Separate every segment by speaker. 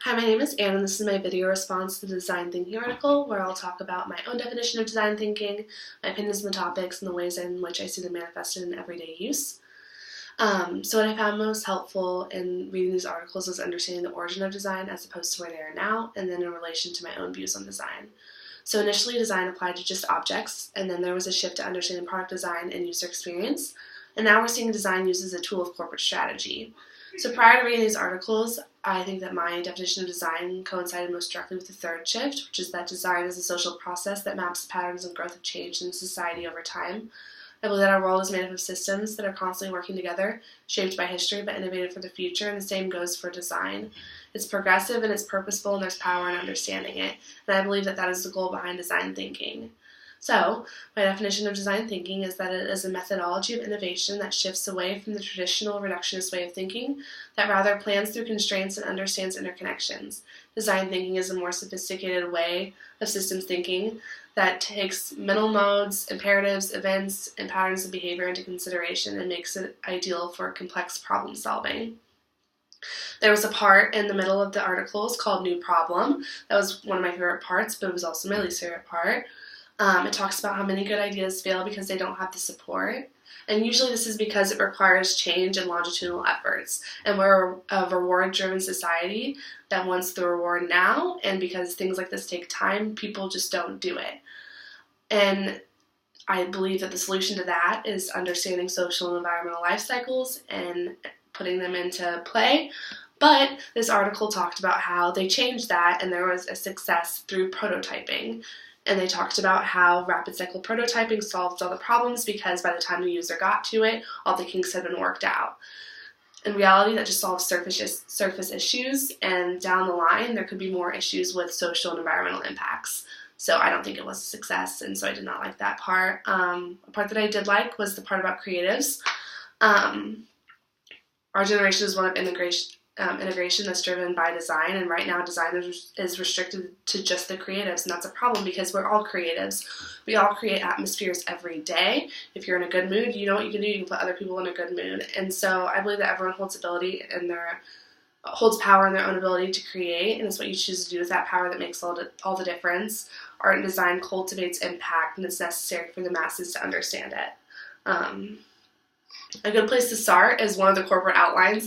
Speaker 1: Hi, my name is Anne, and this is my video response to the Design Thinking article, where I'll talk about my own definition of design thinking, my opinions on the topics, and the ways in which I see them manifested in everyday use. So what I found most helpful in reading these articles is understanding the origin of design as opposed to where they are now, and then in relation to my own views on design. So initially, design applied to just objects, and then there was a shift to understanding product design and user experience, and now we're seeing design used as a tool of corporate strategy. So prior to reading these articles, I think that my definition of design coincided most directly with the third shift, which is that design is a social process that maps the patterns of growth of change in society over time. I believe that our world is made up of systems that are constantly working together, shaped by history but innovative for the future, and the same goes for design. It's progressive and it's purposeful, and there's power in understanding it, and I believe that that is the goal behind design thinking. So, my definition of design thinking is that it is a methodology of innovation that shifts away from the traditional reductionist way of thinking, that rather plans through constraints and understands interconnections. Design thinking is a more sophisticated way of systems thinking that takes mental modes, imperatives, events, and patterns of behavior into consideration and makes it ideal for complex problem solving. There was a part in the middle of the articles called New Problem. That was one of my favorite parts, but it was also my least favorite part. It talks about how many good ideas fail because they don't have the support. And usually this is because it requires change and longitudinal efforts. And we're a reward-driven society that wants the reward now, and because things like this take time, people just don't do it. And I believe that the solution to that is understanding social and environmental life cycles and putting them into play. But this article talked about how they changed that, and there was a success through prototyping. And they talked about how rapid cycle prototyping solved all the problems because by the time the user got to it, all the kinks had been worked out. In reality, that just solves surface issues, and down the line, there could be more issues with social and environmental impacts. So I don't think it was a success, and so I did not like that part. A part that I did like was the part about creatives. Our generation is one of integration that's driven by design, and right now design is restricted to just the creatives, and that's a problem because we're all creatives. We all create atmospheres every day. If you're in a good mood, you know what you can do. You can put other people in a good mood, and so I believe that everyone holds power in their own ability to create, and it's what you choose to do with that power that makes all the difference. Art and design cultivates impact, and it's necessary for the masses to understand it. A good place to start is one of the corporate outlines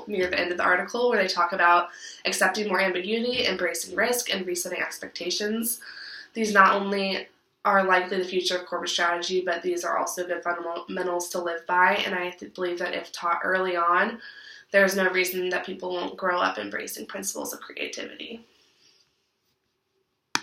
Speaker 1: near the end of the article, where they talk about accepting more ambiguity, embracing risk, and resetting expectations. These not only are likely the future of corporate strategy, but these are also good fundamentals to live by, and I believe that if taught early on, there's no reason that people won't grow up embracing principles of creativity.